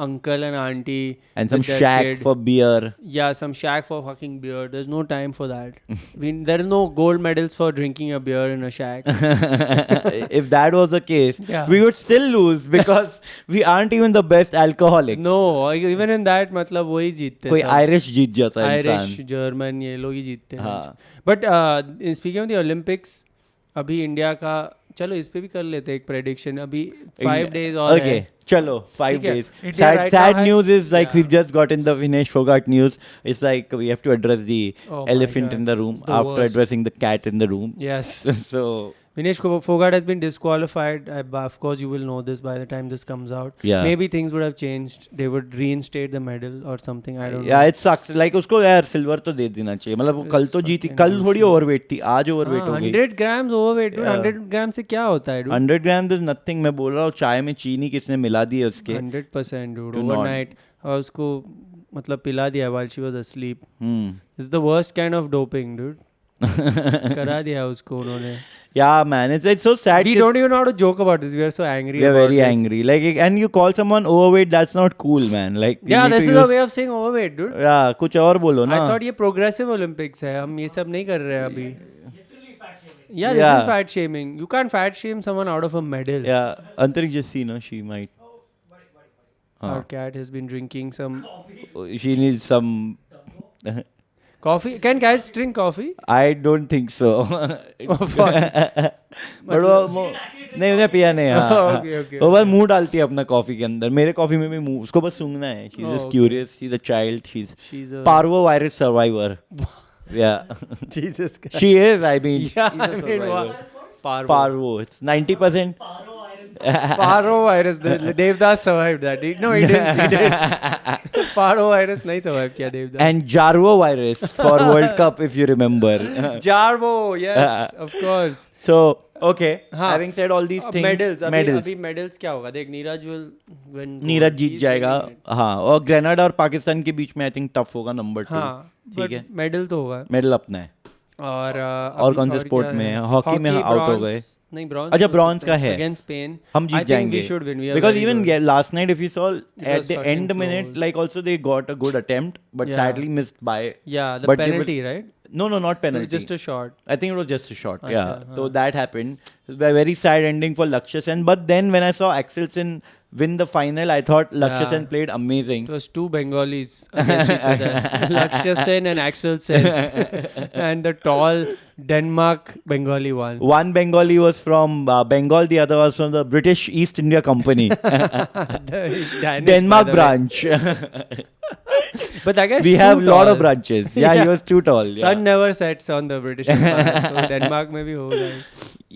[SPEAKER 2] uncle and auntie
[SPEAKER 1] And some
[SPEAKER 2] with their
[SPEAKER 1] shack
[SPEAKER 2] kid.
[SPEAKER 1] for beer.
[SPEAKER 2] Yeah, some shack for fucking beer. There's no time for that. There is no gold medals for drinking a beer in a shack.
[SPEAKER 1] If that was the case,
[SPEAKER 2] Yeah.
[SPEAKER 1] we would still lose because we aren't even the best alcoholics.
[SPEAKER 2] No, even in that मतलब वही जीतते
[SPEAKER 1] कोई
[SPEAKER 2] सब.
[SPEAKER 1] Irish जीत जाता है
[SPEAKER 2] Irish,
[SPEAKER 1] इंसान.
[SPEAKER 2] German ये लोग ही जीतते हैं.
[SPEAKER 1] हाँ.
[SPEAKER 2] But speaking of the Olympics, अभी इंडिया का चलो इस पे भी कर लेते हैं एक प्रेडिक्शन. अभी 5 days और
[SPEAKER 1] Okay,
[SPEAKER 2] है.
[SPEAKER 1] chalo, 5
[SPEAKER 2] ठीक है.
[SPEAKER 1] days.
[SPEAKER 2] India right now
[SPEAKER 1] Sad
[SPEAKER 2] has-
[SPEAKER 1] news is like
[SPEAKER 2] Yeah.
[SPEAKER 1] we've just gotten the Vinesh Fogart news. It's like we have to address the
[SPEAKER 2] Oh my
[SPEAKER 1] elephant
[SPEAKER 2] God.
[SPEAKER 1] in the room
[SPEAKER 2] It's the
[SPEAKER 1] after
[SPEAKER 2] worst.
[SPEAKER 1] addressing the cat in the room.
[SPEAKER 2] Yes.
[SPEAKER 1] So
[SPEAKER 2] Vinesh Fogart has been disqualified. Of course, you will know this by the time this comes out.
[SPEAKER 1] Yeah.
[SPEAKER 2] Maybe things would have changed. They would reinstate the medal or something. I don't know.
[SPEAKER 1] yeah, it sucks. Like उसको यार silver तो दे देना चाहिए. मतलब वो कल तो जीती, कल थोड़ी ओवरवेट थी, आज ओवरवेट हो गई.
[SPEAKER 2] 100 grams overweight, dude.
[SPEAKER 1] Yeah.
[SPEAKER 2] 100 grams से क्या होता है, dude?
[SPEAKER 1] 100 grams is nothing. मैं बोल रहा हूँ चाय में चीनी किसने मिला दी है उसके.
[SPEAKER 2] 100%, dude.
[SPEAKER 1] Do not.
[SPEAKER 2] Overnight. और उसको मतलब पिला दिया while she was asleep.
[SPEAKER 1] Hmm.
[SPEAKER 2] It's the worst kind of doping, dude. करा दिया उसको उन्होंने.
[SPEAKER 1] Yeah, man, it's so sad.
[SPEAKER 2] We don't even know how to joke about this. We are so angry.
[SPEAKER 1] We are
[SPEAKER 2] about
[SPEAKER 1] very
[SPEAKER 2] this.
[SPEAKER 1] angry. Like, and you call someone overweight, that's not cool, man. Like, you
[SPEAKER 2] Yeah,
[SPEAKER 1] need
[SPEAKER 2] this
[SPEAKER 1] to
[SPEAKER 2] is a
[SPEAKER 1] use-
[SPEAKER 2] way of saying overweight, dude.
[SPEAKER 1] Yeah, कुछ और बोलो ना.
[SPEAKER 2] I thought ये progressive Olympics है. हम ये सब नहीं कर रहे हैं अभी. Yeah, this
[SPEAKER 1] Yeah.
[SPEAKER 2] is fat shaming. You can't fat shame someone out of a medal.
[SPEAKER 1] Yeah, Antarik just see, no, she might.
[SPEAKER 2] Our cat has been drinking some
[SPEAKER 1] She needs some.
[SPEAKER 2] coffee. Can cats drink coffee?
[SPEAKER 1] I don't think so.
[SPEAKER 2] Oh, fuck.
[SPEAKER 1] But वो नहीं उन्हें पिया नहीं. हाँ.
[SPEAKER 2] Okay, okay,
[SPEAKER 1] वो बस मुंह डालती है अपना कॉफी के अंदर. मेरे कॉफी में भी मुंह, उसको बस सूंघना है. She's just
[SPEAKER 2] okay.
[SPEAKER 1] curious. She's a child. She's
[SPEAKER 2] She's a
[SPEAKER 1] parvovirus survivor. Yeah.
[SPEAKER 2] Jesus Christ.
[SPEAKER 1] She is. I mean,
[SPEAKER 2] Yeah,
[SPEAKER 1] she's a
[SPEAKER 2] I mean,
[SPEAKER 1] survivor.
[SPEAKER 2] Parvo.
[SPEAKER 1] Parvo. It's 90%.
[SPEAKER 2] Parvovirus. Devdas survived that. No, he didn't. He didn't. Parvovirus नहीं survive किया Devdas.
[SPEAKER 1] And Jarvo virus for World Cup, if you remember.
[SPEAKER 2] Jarvo, yes, of course.
[SPEAKER 1] So, okay.
[SPEAKER 2] हाँ.
[SPEAKER 1] Having said all these things,
[SPEAKER 2] Medals.
[SPEAKER 1] medals.
[SPEAKER 2] अभी medals क्या होगा? देख Neeraj will win.
[SPEAKER 1] Neeraj
[SPEAKER 2] gold.
[SPEAKER 1] Jeet
[SPEAKER 2] He's
[SPEAKER 1] जाएगा.
[SPEAKER 2] winning it.
[SPEAKER 1] हाँ, और Grenada और पाकिस्तान के बीच में आई थिंक टफ होगा नंबर 2.
[SPEAKER 2] हाँ,
[SPEAKER 1] ठीक
[SPEAKER 2] but
[SPEAKER 1] है.
[SPEAKER 2] medal तो होगा.
[SPEAKER 1] मेडल अपना है.
[SPEAKER 2] और
[SPEAKER 1] और कौन से sport में है? Hockey में out हो गए.
[SPEAKER 2] नहीं ब्रॉन्ज.
[SPEAKER 1] अच्छा, bronze का है.
[SPEAKER 2] Against Spain.
[SPEAKER 1] हम जीत
[SPEAKER 2] I think
[SPEAKER 1] जाएंगे.
[SPEAKER 2] we should win. We are
[SPEAKER 1] Because
[SPEAKER 2] very
[SPEAKER 1] even
[SPEAKER 2] good.
[SPEAKER 1] last night, if you saw
[SPEAKER 2] was
[SPEAKER 1] at the
[SPEAKER 2] fucking
[SPEAKER 1] end minute,
[SPEAKER 2] close.
[SPEAKER 1] like also they got a good attempt, but
[SPEAKER 2] Yeah.
[SPEAKER 1] sadly missed by.
[SPEAKER 2] Yeah, the
[SPEAKER 1] but they will-
[SPEAKER 2] penalty, right?
[SPEAKER 1] No, not penalty.
[SPEAKER 2] Just a shot.
[SPEAKER 1] I think it was just a shot.
[SPEAKER 2] Acha,
[SPEAKER 1] Yeah. So
[SPEAKER 2] हाँ.
[SPEAKER 1] that happened. It was a very sad ending for Lakshya Sen. But then when I saw Axel Sen win the final, I thought Lakshya
[SPEAKER 2] Yeah.
[SPEAKER 1] Sen played amazing.
[SPEAKER 2] It was two Bengalis against each other. Lakshya Sen and Axel Sen. And the tall Denmark Bengali won.
[SPEAKER 1] One Bengali was from Bengal, the other was from the British East India Company,
[SPEAKER 2] He's Danish,
[SPEAKER 1] Denmark
[SPEAKER 2] by the way.
[SPEAKER 1] branch.
[SPEAKER 2] But that guy's
[SPEAKER 1] We
[SPEAKER 2] too
[SPEAKER 1] have lot
[SPEAKER 2] tall.
[SPEAKER 1] of branches. Yeah, he
[SPEAKER 2] Yeah.
[SPEAKER 1] was too tall. Yeah.
[SPEAKER 2] Sun never sets on the British Empire. So Denmark में भी होगा ही.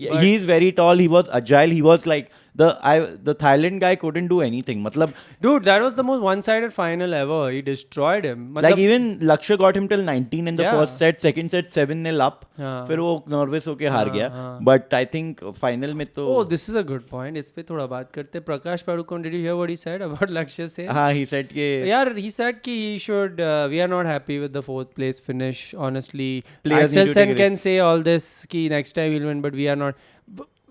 [SPEAKER 1] Yeah, he is very tall. He was agile. He was like the Thailand guy couldn't do anything. मतलब
[SPEAKER 2] Dude, that was the most one-sided final ever. He destroyed him.
[SPEAKER 1] like even Lakshya got him till 19 in the
[SPEAKER 2] Yeah.
[SPEAKER 1] first set, second set 7-0 up.
[SPEAKER 2] हाँ.
[SPEAKER 1] फिर वो nervous होके हार गया.
[SPEAKER 2] हाँ.
[SPEAKER 1] But I think final में तो
[SPEAKER 2] Oh, this is a good point. इस पे थोड़ा बात करते हैं. Prakash Padukone, did you hear what he said about Lakshya Sen?
[SPEAKER 1] हाँ he said कि
[SPEAKER 2] Yeah, he said कि he should. We are not happy with the 4th place finish. Honestly,
[SPEAKER 1] Players need
[SPEAKER 2] Axel
[SPEAKER 1] to take
[SPEAKER 2] Sen
[SPEAKER 1] a
[SPEAKER 2] can say all this कि next time we'll win, but we are not.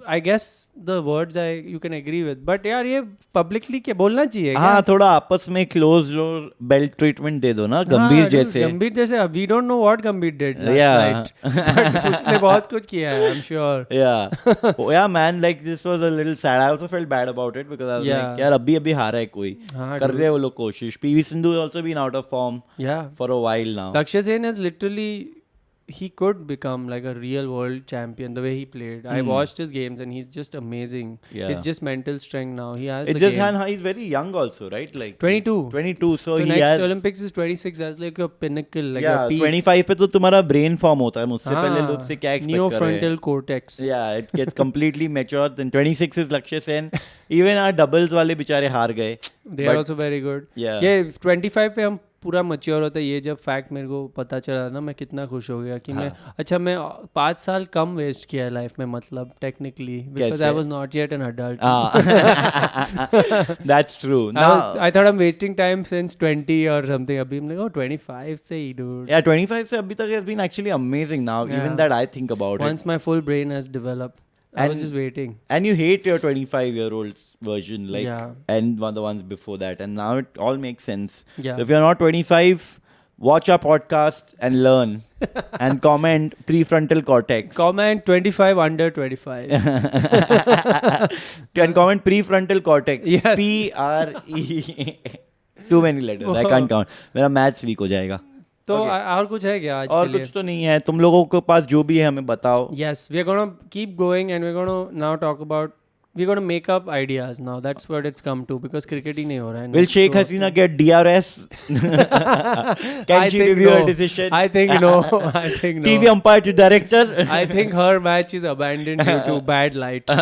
[SPEAKER 2] I guess the words you can agree with. But यार ये publicly क्या बोलना चाहिए?
[SPEAKER 1] हाँ थोड़ा आपस में close door belt treatment दे दो ना गंभीर जैसे.
[SPEAKER 2] गंभीर जैसे we don't know what गंभीर did last
[SPEAKER 1] Yeah.
[SPEAKER 2] night. But उसने बहुत कुछ किया है, I'm sure.
[SPEAKER 1] Yeah. Oh, yeah, man. Like this was a little sad. I also felt bad about it because I was
[SPEAKER 2] Yeah.
[SPEAKER 1] like, यार अभी हारा है कोई.
[SPEAKER 2] हाँ,
[SPEAKER 1] कर रहे हैं वो लोग कोशिश. PV Sindhu has also been out of form
[SPEAKER 2] Yeah.
[SPEAKER 1] for a while now.
[SPEAKER 2] Lakshya Sen has literally, he could become like a real world champion the way he played. I watched his games and he's just amazing.
[SPEAKER 1] Yeah.
[SPEAKER 2] It's just mental strength now. He has
[SPEAKER 1] It's
[SPEAKER 2] the
[SPEAKER 1] just
[SPEAKER 2] game.
[SPEAKER 1] he's very young also, right? Like
[SPEAKER 2] 22.
[SPEAKER 1] 22. So he
[SPEAKER 2] next
[SPEAKER 1] has.
[SPEAKER 2] Olympics is 26. That's like your pinnacle, like
[SPEAKER 1] Yeah,
[SPEAKER 2] your peak.
[SPEAKER 1] 25 पे तो तुम्हारा brain form होता है. मुझसे
[SPEAKER 2] हाँ,
[SPEAKER 1] पहले लोग से क्या expect कर रहे हैं?
[SPEAKER 2] neofrontal cortex.
[SPEAKER 1] Yeah, it gets completely matured. Then 26 is Lakshya Sen. Even our doubles वाले बेचारे हार गए.
[SPEAKER 2] They are
[SPEAKER 1] But-
[SPEAKER 2] also very good.
[SPEAKER 1] Yeah.
[SPEAKER 2] ये 25 पे हम पूरा मच्योर होता है. ये जब फैक्ट मेरे को पता चला ना, मैं कितना खुश हो गया कि मैं अच्छा मैं 5 साल कम वेस्ट किया है लाइफ में, मतलब technically because I was not yet an adult.
[SPEAKER 1] That's true. Now,
[SPEAKER 2] I thought I'm wasting time since 20 or something. अभी I'm like, oh 25 से ही dude.
[SPEAKER 1] yeah, 25 से अभी तक has been actually amazing now.
[SPEAKER 2] Yeah.
[SPEAKER 1] Even that I think about it.
[SPEAKER 2] Once my full brain has developed, I was
[SPEAKER 1] And-
[SPEAKER 2] just waiting.
[SPEAKER 1] And you hate your 25-year-old version, like,
[SPEAKER 2] Yeah.
[SPEAKER 1] and the ones before that. And now it all makes sense.
[SPEAKER 2] Yeah.
[SPEAKER 1] So if you're not 25, watch our podcast and learn. And comment prefrontal cortex.
[SPEAKER 2] Comment 25 under 25.
[SPEAKER 1] And comment prefrontal cortex.
[SPEAKER 2] Yes.
[SPEAKER 1] PRE. Too many letters. I can't count. मेरा maths weak हो जाएगा.
[SPEAKER 2] तो और कुछ है क्या आज
[SPEAKER 1] और
[SPEAKER 2] के लिए?
[SPEAKER 1] कुछ तो नहीं है. तुम लोगों के पास जो भी है हमें बताओ.
[SPEAKER 2] Yes, we're gonna keep going and we're gonna now talk about. We're gonna make up ideas now. That's what it's come to because cricket ही नहीं हो रहा है.
[SPEAKER 1] Will Sheikh
[SPEAKER 2] तो-
[SPEAKER 1] Hasina get DRS? Can
[SPEAKER 2] I
[SPEAKER 1] she
[SPEAKER 2] think
[SPEAKER 1] review
[SPEAKER 2] no.
[SPEAKER 1] her decision?
[SPEAKER 2] I think no. I think no.
[SPEAKER 1] TV umpire to director?
[SPEAKER 2] I think her match is abandoned due to bad light.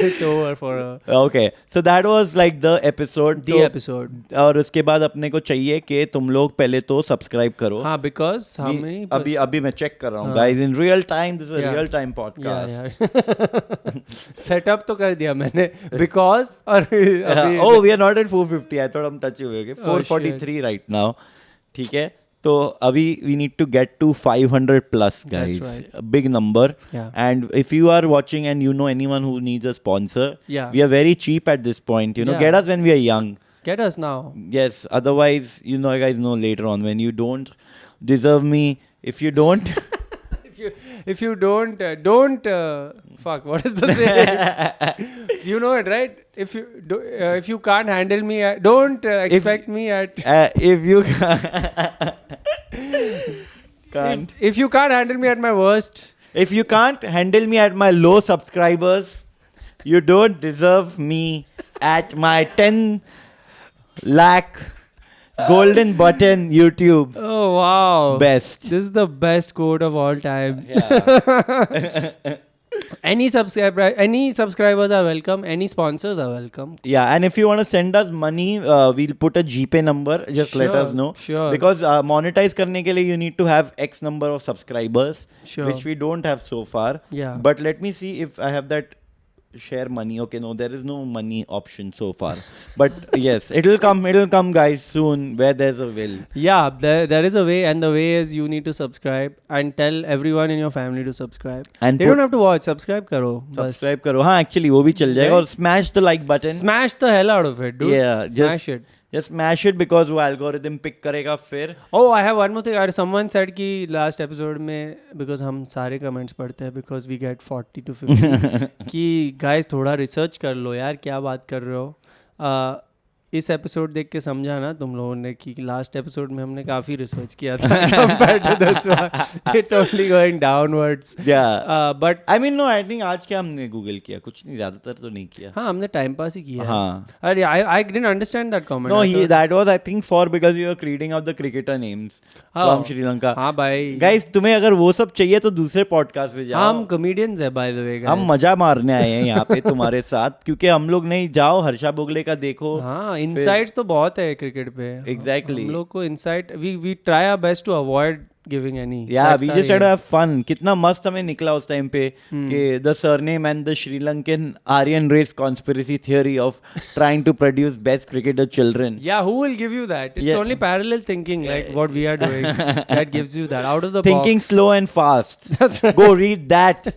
[SPEAKER 2] It's over for her.
[SPEAKER 1] Okay, so that was like the episode.
[SPEAKER 2] The episode.
[SPEAKER 1] और उसके बाद अपने को चाहिए कि तुम लोग पहले तो सब्सक्राइब करो.
[SPEAKER 2] हाँ, because how
[SPEAKER 1] We-
[SPEAKER 2] many?
[SPEAKER 1] अभी मैं चेक कर रहा हूँ guys in real time. This is a
[SPEAKER 2] Yeah.
[SPEAKER 1] real time podcast.
[SPEAKER 2] Yeah. Setup तो कर दिया मैंने because और अभी
[SPEAKER 1] Oh, we are not at 450. I thought हम touch हुए होंगे.
[SPEAKER 2] Oh,
[SPEAKER 1] 443 right now. ठीक है. तो अभी we need to get to 500 plus guys.
[SPEAKER 2] That's right.
[SPEAKER 1] A big number.
[SPEAKER 2] Yeah.
[SPEAKER 1] And if you are watching and you know anyone who needs a sponsor,
[SPEAKER 2] Yeah.
[SPEAKER 1] we are very cheap at this point. You know,
[SPEAKER 2] Yeah.
[SPEAKER 1] get us when we are young.
[SPEAKER 2] Get us now.
[SPEAKER 1] Yes. Otherwise, you know, guys know later on when you don't deserve me. If you don't.
[SPEAKER 2] If you don't fuck, what is the saying? You know it, right? If you can't handle me don't expect me at
[SPEAKER 1] If you can't.
[SPEAKER 2] if you can't handle me at my worst,
[SPEAKER 1] If you can't handle me at my low subscribers, you don't deserve me at my 10 lakh golden button YouTube
[SPEAKER 2] oh wow,
[SPEAKER 1] best.
[SPEAKER 2] this is the best quote of all time.
[SPEAKER 1] Yeah.
[SPEAKER 2] Any subscribers are welcome, any sponsors are welcome.
[SPEAKER 1] Yeah, and if you want to send us money, we'll put a GPay number. Just let
[SPEAKER 2] Sure,
[SPEAKER 1] us know.
[SPEAKER 2] sure.
[SPEAKER 1] Because monetize करने के लिए you need to have X number of subscribers,
[SPEAKER 2] Sure.
[SPEAKER 1] which we don't have so far.
[SPEAKER 2] Yeah.
[SPEAKER 1] But let me see if I have that share money. Okay, no, there is no money option so far. But yes, it'll come guys soon where there's a will.
[SPEAKER 2] Yeah, there is a way, and the way is you need to subscribe and tell everyone in your family to subscribe.
[SPEAKER 1] And
[SPEAKER 2] They don't have to watch. Subscribe करो. बस.
[SPEAKER 1] Subscribe करो. हाँ, actually वो भी चल जाएगा.
[SPEAKER 2] Right?
[SPEAKER 1] और smash the like button.
[SPEAKER 2] Smash the hell out of it, dude.
[SPEAKER 1] Yeah,
[SPEAKER 2] Smash it.
[SPEAKER 1] Just smash it because वो algorithm pick करेगा फिर.
[SPEAKER 2] Oh, I have one more thing. Someone said कि last episode में because हम सारे comments पढ़ते हैं because we get 40 to 50 कि guys थोड़ा research कर लो यार क्या बात कर रहे हो. इस एपिसोड देख के समझा ना तुम लोगों ने कि लास्ट एपिसोड में हमने काफी रिसर्च किया था compared to this one. It's only going downwards. But
[SPEAKER 1] I mean, no, I think आज क्या हमने गूगल किया, कुछ नहीं, ज्यादातर तो नहीं किया.
[SPEAKER 2] हाँ हमने टाइम पास ही किया.
[SPEAKER 1] हाँ.
[SPEAKER 2] अरे I didn't understand that comment.
[SPEAKER 1] No, that was I think for because we were reading out the cricketer names from Sri Lanka.
[SPEAKER 2] हाँ भाई.
[SPEAKER 1] Guys, तुम्हें अगर वो सब चाहिए तो दूसरे पॉडकास्ट पे जाओ.
[SPEAKER 2] हम comedians है by the way guys.
[SPEAKER 1] हम मजा मारने आए हैं यहाँ पे तुम्हारे साथ, क्योंकि हम लोग नहीं, जाओ हर्षा बोगले का देखो.
[SPEAKER 2] हाँ इनसाइट्स तो बहुत है क्रिकेट पे.
[SPEAKER 1] Exactly.
[SPEAKER 2] हम लोग को insight we try our best to avoid giving any.
[SPEAKER 1] Yeah, we just had a fun. कितना मस्त हमें निकला उस टाइम पे कि the surname and the Sri Lankan Aryan race conspiracy theory of trying to produce best cricketer children.
[SPEAKER 2] Yeah, who will give you that? It's
[SPEAKER 1] Yeah.
[SPEAKER 2] only parallel thinking like what we are doing that gives you that out of the
[SPEAKER 1] Thinking
[SPEAKER 2] box.
[SPEAKER 1] slow and fast.
[SPEAKER 2] That's right.
[SPEAKER 1] Go read that.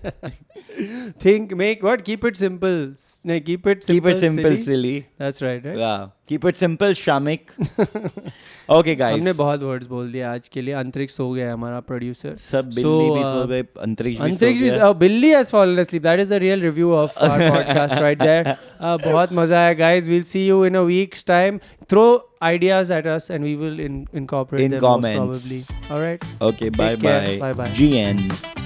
[SPEAKER 2] Keep it simple. No, keep it simple.
[SPEAKER 1] Keep it simple, silly.
[SPEAKER 2] That's right, right?
[SPEAKER 1] Yeah. Keep it simple, Shamik. Okay, guys.
[SPEAKER 2] हमने बहुत words बोल दिया आज के लिए. अंतरिक्ष हो गया हमारा प्रोड्यूसर.
[SPEAKER 1] सब बिल्ली भी सो गए, अंतरिक्ष भी सो गया.
[SPEAKER 2] Billy has fallen asleep. That is the real review of our podcast right there. बहुत मजा आया guys. We'll see you in a week's time. Throw ideas at us and we will incorporate
[SPEAKER 1] In
[SPEAKER 2] them
[SPEAKER 1] comments.
[SPEAKER 2] most probably. All right.
[SPEAKER 1] Okay,
[SPEAKER 2] Take care.
[SPEAKER 1] bye.
[SPEAKER 2] Bye-bye.
[SPEAKER 1] GN.